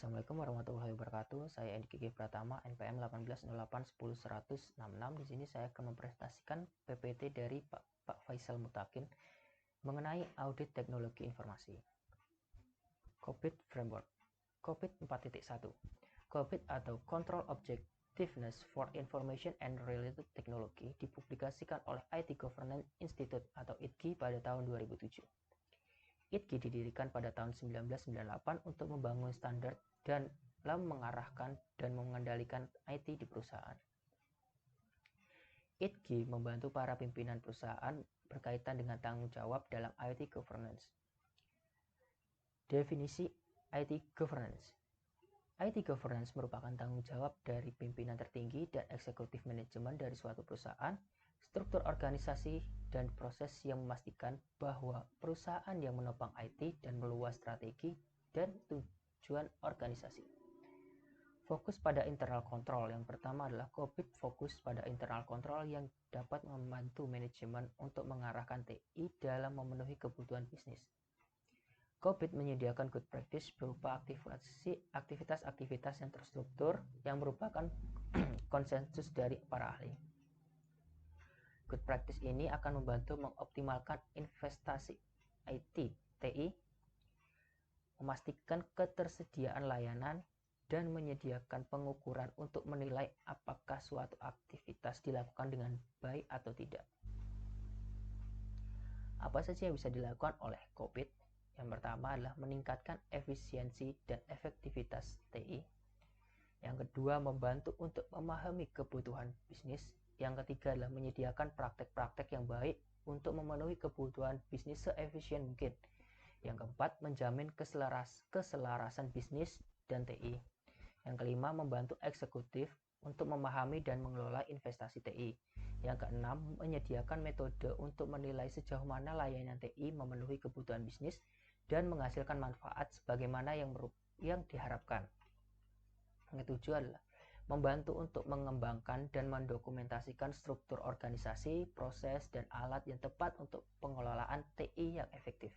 Assalamualaikum warahmatullahi wabarakatuh. Saya Edi Gigi Pratama, NPM 1808101066. Di sini saya akan mempresentasikan PPT dari Pak Faisal Mutakin mengenai audit teknologi informasi. COBIT Framework. COBIT 4.1. COBIT atau Control Objectiveness for Information and Related Technology dipublikasikan oleh IT Governance Institute atau ITGI pada tahun 2007. ITGI didirikan pada tahun 1998 untuk membangun standar dan mengarahkan dan mengendalikan IT di perusahaan. ITGI membantu para pimpinan perusahaan berkaitan dengan tanggung jawab dalam IT governance. Definisi IT governance. IT governance merupakan tanggung jawab dari pimpinan tertinggi dan eksekutif manajemen dari suatu perusahaan, struktur organisasi, dan proses yang memastikan bahwa perusahaan yang menopang IT dan meluas strategi dan tujuan organisasi. Fokus pada internal control. Yang pertama adalah COBIT fokus pada internal control yang dapat membantu manajemen untuk mengarahkan TI dalam memenuhi kebutuhan bisnis. COBIT menyediakan good practice berupa aktivitas-aktivitas yang terstruktur yang merupakan konsensus dari para ahli. Good practice ini akan membantu mengoptimalkan investasi IT, TI, memastikan ketersediaan layanan, dan menyediakan pengukuran untuk menilai apakah suatu aktivitas dilakukan dengan baik atau tidak. Apa saja yang bisa dilakukan oleh COBIT? Yang pertama adalah meningkatkan efisiensi dan efektivitas TI. Yang kedua, membantu untuk memahami kebutuhan bisnis. Yang ketiga adalah menyediakan praktek-praktek yang baik untuk memenuhi kebutuhan bisnis seefisien mungkin. Yang keempat, menjamin keselarasan bisnis dan TI. Yang kelima, membantu eksekutif untuk memahami dan mengelola investasi TI. Yang keenam, menyediakan metode untuk menilai sejauh mana layanan TI memenuhi kebutuhan bisnis dan menghasilkan manfaat sebagaimana yang diharapkan. Yang ketujuh adalah membantu untuk mengembangkan dan mendokumentasikan struktur organisasi, proses, dan alat yang tepat untuk pengelolaan TI yang efektif.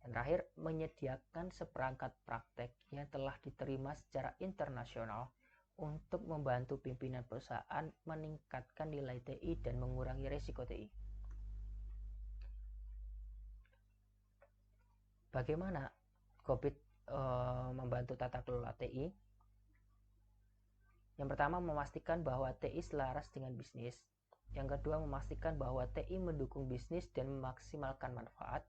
Yang terakhir, menyediakan seperangkat praktek yang telah diterima secara internasional untuk membantu pimpinan perusahaan meningkatkan nilai TI dan mengurangi risiko TI. Bagaimana COBIT membantu tata kelola TI? Yang pertama, memastikan bahwa TI selaras dengan bisnis. Yang kedua, memastikan bahwa TI mendukung bisnis dan memaksimalkan manfaat.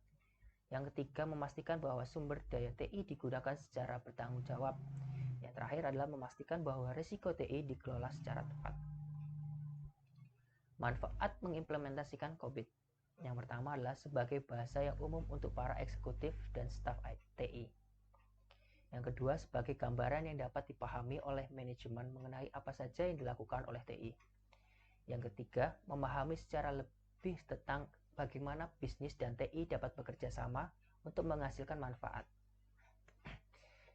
Yang ketiga, memastikan bahwa sumber daya TI digunakan secara bertanggung jawab. Yang terakhir adalah memastikan bahwa risiko TI dikelola secara tepat. Manfaat mengimplementasikan COBIT. Yang pertama adalah sebagai bahasa yang umum untuk para eksekutif dan staf TI. Yang kedua, sebagai gambaran yang dapat dipahami oleh manajemen mengenai apa saja yang dilakukan oleh TI. Yang ketiga, memahami secara lebih tentang bagaimana bisnis dan TI dapat bekerja sama untuk menghasilkan manfaat.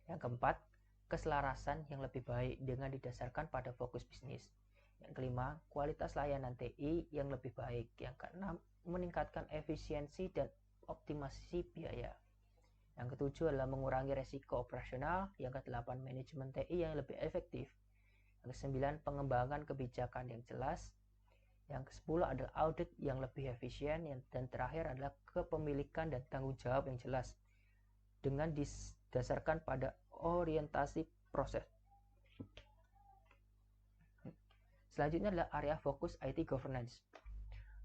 Yang keempat, keselarasan yang lebih baik dengan didasarkan pada fokus bisnis. Yang kelima, kualitas layanan TI yang lebih baik. Yang keenam, meningkatkan efisiensi dan optimasi biaya. Yang ketujuh adalah mengurangi resiko operasional. Yang kedelapan, manajemen TI yang lebih efektif. Yang kesembilan, pengembangan kebijakan yang jelas. Yang kesepuluh adalah audit yang lebih efisien. Dan terakhir adalah kepemilikan dan tanggung jawab yang jelas dengan didasarkan pada orientasi proses. Selanjutnya adalah area fokus IT governance.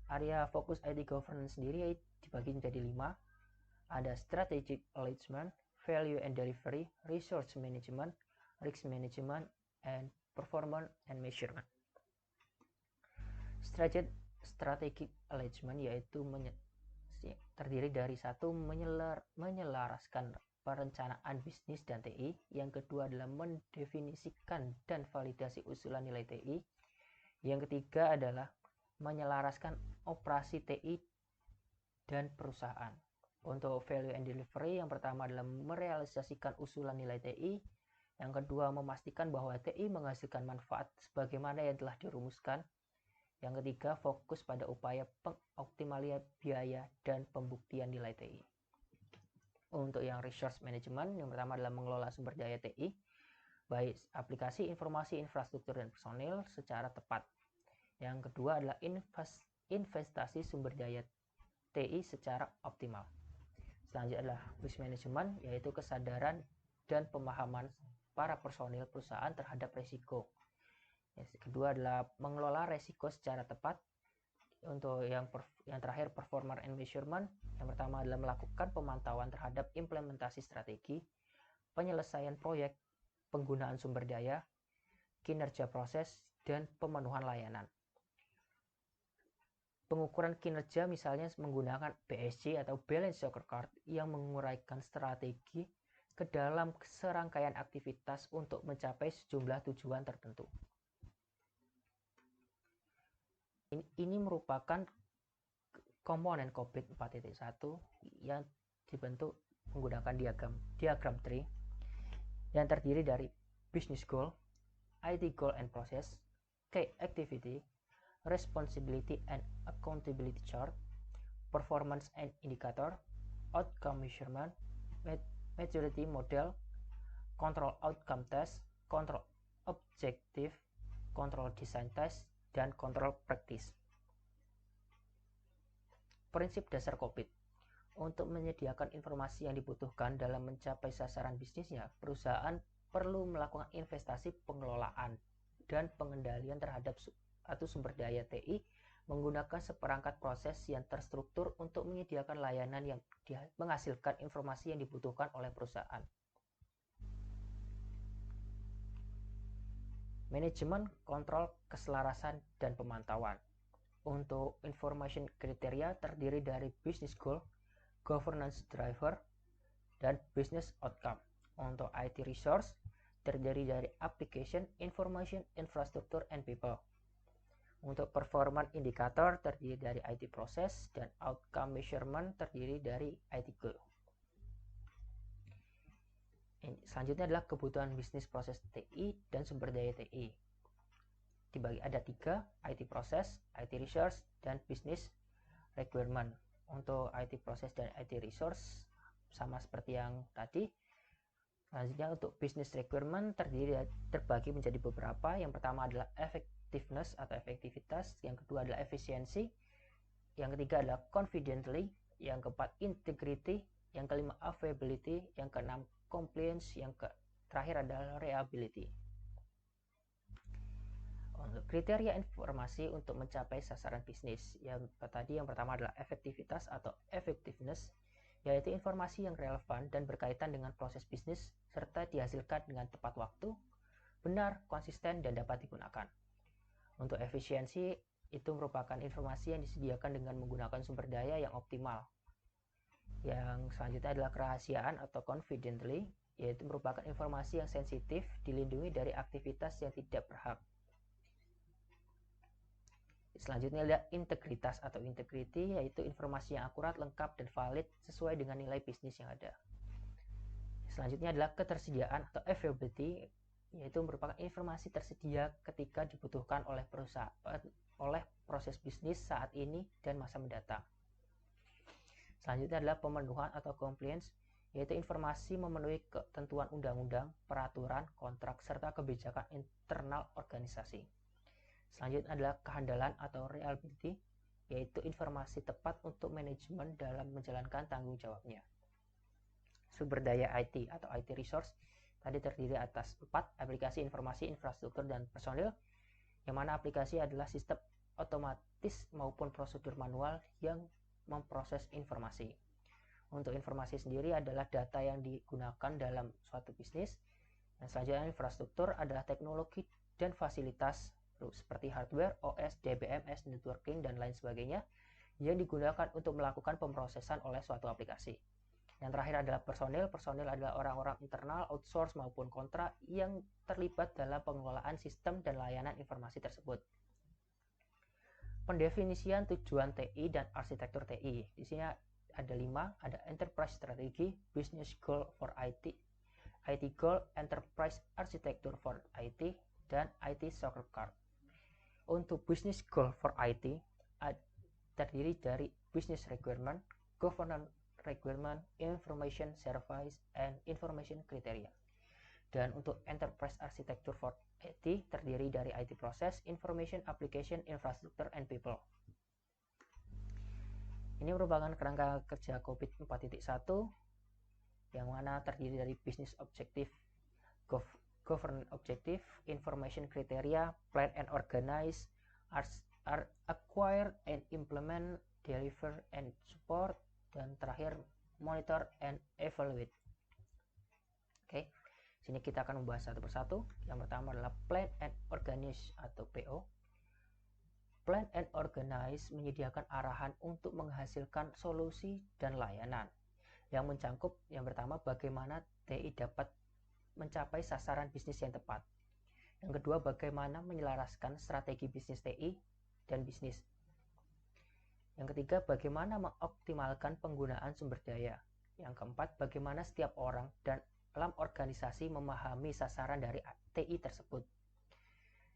Area fokus IT governance sendiri dibagi menjadi 5. Ada strategic alignment, value and delivery, resource management, risk management, and performance and measurement. Strategic alignment yaitu terdiri dari satu, menyelaraskan perencanaan bisnis dan TI. Yang kedua adalah mendefinisikan dan validasi usulan nilai TI. Yang ketiga adalah menyelaraskan operasi TI dan perusahaan. Untuk value and delivery, yang pertama adalah merealisasikan usulan nilai TI. Yang kedua, memastikan bahwa TI menghasilkan manfaat sebagaimana yang telah dirumuskan. Yang ketiga, fokus pada upaya pengoptimalian biaya dan pembuktian nilai TI. Untuk yang resource management, yang pertama adalah mengelola sumber daya TI, baik aplikasi, informasi, infrastruktur, dan personil secara tepat. Yang kedua adalah investasi sumber daya TI secara optimal. Selanjutnya adalah risk management, yaitu kesadaran dan pemahaman para personil perusahaan terhadap risiko. Yang kedua adalah mengelola risiko secara tepat. Untuk yang terakhir, performance and measurement. Yang pertama adalah melakukan pemantauan terhadap implementasi strategi, penyelesaian proyek, penggunaan sumber daya, kinerja proses, dan pemenuhan layanan. Pengukuran kinerja misalnya menggunakan BSC atau Balance Scorecard yang menguraikan strategi ke dalam serangkaian aktivitas untuk mencapai sejumlah tujuan tertentu. Ini merupakan komponen COVID 4.1 yang dibentuk menggunakan diagram tree yang terdiri dari business goal, IT goal and process, key activity, responsibility and accountability chart, performance and indicator, outcome measurement, maturity model, control outcome test, control objective, control design test, dan control practice. Prinsip dasar COVID. Untuk menyediakan informasi yang dibutuhkan dalam mencapai sasaran bisnisnya, perusahaan perlu melakukan investasi pengelolaan dan pengendalian terhadap atau sumber daya TI menggunakan seperangkat proses yang terstruktur untuk menyediakan layanan yang menghasilkan informasi yang dibutuhkan oleh perusahaan. Manajemen, kontrol, keselarasan, dan pemantauan. Untuk information kriteria terdiri dari business goal, governance driver, dan business outcome. Untuk IT resource terdiri dari application, information, infrastructure, and people. Untuk performance indicator terdiri dari IT process, dan outcome measurement terdiri dari IT goal. Selanjutnya adalah kebutuhan bisnis proses TI dan sumber daya TI. Dibagi ada 3, IT process, IT resource, dan business requirement. Untuk IT process dan IT resource sama seperti yang tadi. Selanjutnya untuk business requirement terbagi menjadi beberapa. Yang pertama adalah effectiveness atau efektivitas, yang kedua adalah efisiensi, yang ketiga adalah confidently, yang keempat integrity, yang kelima availability, yang keenam compliance, yang terakhir adalah reliability. Untuk kriteria informasi untuk mencapai sasaran bisnis, yang pertama adalah efektivitas atau effectiveness, yaitu informasi yang relevan dan berkaitan dengan proses bisnis serta dihasilkan dengan tepat waktu, benar, konsisten, dan dapat digunakan. Untuk efisiensi, itu merupakan informasi yang disediakan dengan menggunakan sumber daya yang optimal. Yang selanjutnya adalah kerahasiaan atau confidently, yaitu merupakan informasi yang sensitif, dilindungi dari aktivitas yang tidak berhak. Selanjutnya adalah integritas atau integrity, yaitu informasi yang akurat, lengkap, dan valid sesuai dengan nilai bisnis yang ada. Selanjutnya adalah ketersediaan atau availability, yaitu merupakan informasi tersedia ketika dibutuhkan oleh perusahaan oleh proses bisnis saat ini dan masa mendatang. Selanjutnya adalah pemenuhan atau compliance, yaitu informasi memenuhi ketentuan undang-undang, peraturan, kontrak, serta kebijakan internal organisasi. Selanjutnya adalah kehandalan atau reliability, yaitu informasi tepat untuk manajemen dalam menjalankan tanggung jawabnya. Sumber daya IT atau IT resource tadi terdiri atas 4, aplikasi, informasi, infrastruktur, dan personil, yang mana aplikasi adalah sistem otomatis maupun prosedur manual yang memproses informasi. Untuk informasi sendiri adalah data yang digunakan dalam suatu bisnis. Dan selanjutnya infrastruktur adalah teknologi dan fasilitas seperti hardware, OS, DBMS, networking, dan lain sebagainya yang digunakan untuk melakukan pemrosesan oleh suatu aplikasi. Yang terakhir adalah personil. Personil adalah orang-orang internal, outsource maupun kontrak yang terlibat dalam pengelolaan sistem dan layanan informasi tersebut. Pendefinisian tujuan TI dan arsitektur TI. Di sini ada 5, ada enterprise strategy, business goal for IT, IT goal, enterprise architecture for IT, dan IT scorecard. Untuk business goal for IT terdiri dari business requirement, governance requirement, information service, and information criteria. Dan untuk Enterprise Architecture for IT terdiri dari IT Process, Information Application, Infrastructure, and People. Ini merupakan kerangka kerja COVID 4.1 yang mana terdiri dari Business Objective, Governance Objective, Information Criteria, Plan and Organize, Acquire and Implement, Deliver and Support, dan terakhir Monitor and Evaluate. Oke, sini kita akan membahas satu persatu. Yang pertama adalah Plan and Organize atau PO. Plan and Organize menyediakan arahan untuk menghasilkan solusi dan layanan yang mencangkup yang pertama bagaimana TI dapat mencapai sasaran bisnis yang tepat. Yang kedua bagaimana menyelaraskan strategi bisnis TI dan bisnis. Yang ketiga bagaimana mengoptimalkan penggunaan sumber daya. Yang keempat bagaimana setiap orang dan dalam organisasi memahami sasaran dari TI tersebut.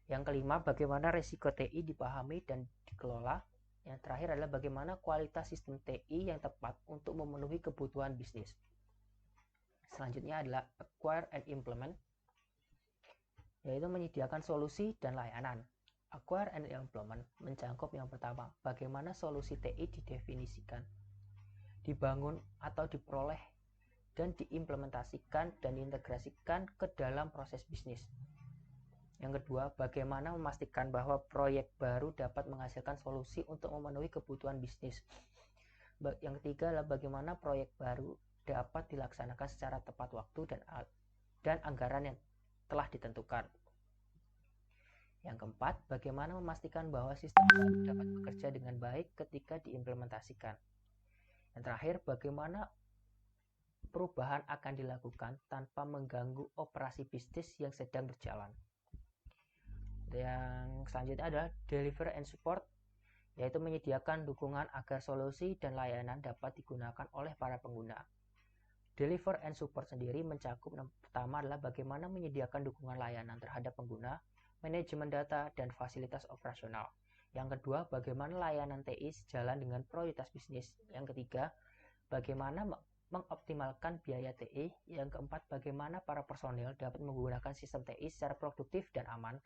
Yang kelima bagaimana risiko TI dipahami dan dikelola. Yang terakhir adalah bagaimana kualitas sistem TI yang tepat untuk memenuhi kebutuhan bisnis. Selanjutnya adalah Acquire and Implement, yaitu menyediakan solusi dan layanan. Acquire and Implement mencangkup yang pertama, bagaimana solusi TI didefinisikan, dibangun atau diperoleh, dan diimplementasikan dan diintegrasikan ke dalam proses bisnis. Yang kedua, bagaimana memastikan bahwa proyek baru dapat menghasilkan solusi untuk memenuhi kebutuhan bisnis. Yang ketiga adalah bagaimana proyek baru dapat dilaksanakan secara tepat waktu dan anggaran yang telah ditentukan. Yang keempat, bagaimana memastikan bahwa sistem baru dapat bekerja dengan baik ketika diimplementasikan. Yang terakhir, bagaimana perubahan akan dilakukan tanpa mengganggu operasi bisnis yang sedang berjalan. Yang selanjutnya adalah Deliver and Support, yaitu menyediakan dukungan agar solusi dan layanan dapat digunakan oleh para pengguna. Deliver and Support sendiri mencakup yang pertama adalah bagaimana menyediakan dukungan layanan terhadap pengguna, manajemen data, dan fasilitas operasional. Yang kedua, bagaimana layanan TI sejalan dengan prioritas bisnis. Yang ketiga, bagaimana mengoptimalkan biaya TI. Yang keempat, bagaimana para personil dapat menggunakan sistem TI secara produktif dan aman.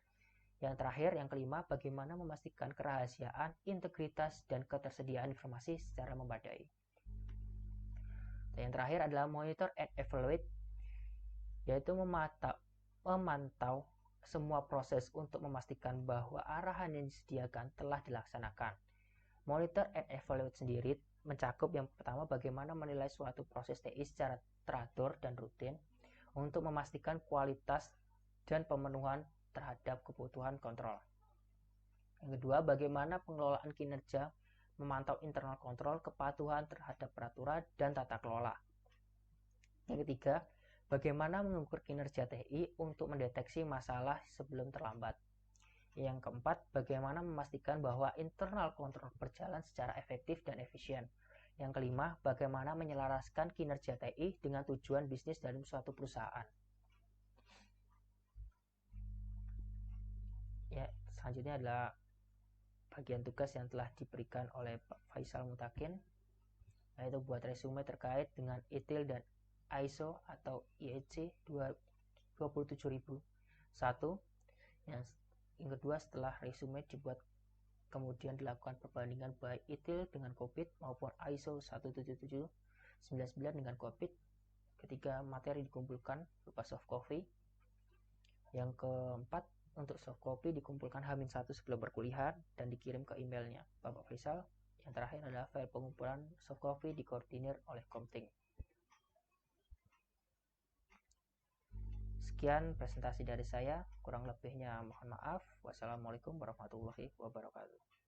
Yang terakhir, yang kelima, bagaimana memastikan kerahasiaan, integritas, dan ketersediaan informasi secara memadai. Dan yang terakhir adalah Monitor and Evaluate, yaitu memantau semua proses untuk memastikan bahwa arahan yang disediakan telah dilaksanakan. Monitor and Evaluate sendiri mencakup yang pertama bagaimana menilai suatu proses TI secara teratur dan rutin untuk memastikan kualitas dan pemenuhan terhadap kebutuhan kontrol. Yang kedua, bagaimana pengelolaan kinerja, memantau internal kontrol, kepatuhan terhadap peraturan dan tata kelola. Yang ketiga, bagaimana mengukur kinerja TI untuk mendeteksi masalah sebelum terlambat. Yang keempat, bagaimana memastikan bahwa internal kontrol berjalan secara efektif dan efisien. Yang kelima, bagaimana menyelaraskan kinerja TI dengan tujuan bisnis dalam suatu perusahaan. Ya, selanjutnya adalah bagian tugas yang telah diberikan oleh Pak Faisal Mutakin, yaitu buat resume terkait dengan ITIL dan ISO atau IEC 27001. Yang kedua, setelah resume dibuat, kemudian dilakukan perbandingan baik ITIL dengan COVID maupun ISO 17799 dengan COVID. Ketiga, materi dikumpulkan berupa soft copy. Yang keempat, untuk soft copy dikumpulkan H-1 sebelum perkuliahan dan dikirim ke emailnya Bapak Faisal. Yang terakhir adalah file pengumpulan soft copy dikoordinir oleh Komting. Sekian presentasi dari saya, kurang lebihnya mohon maaf. Wassalamualaikum warahmatullahi wabarakatuh.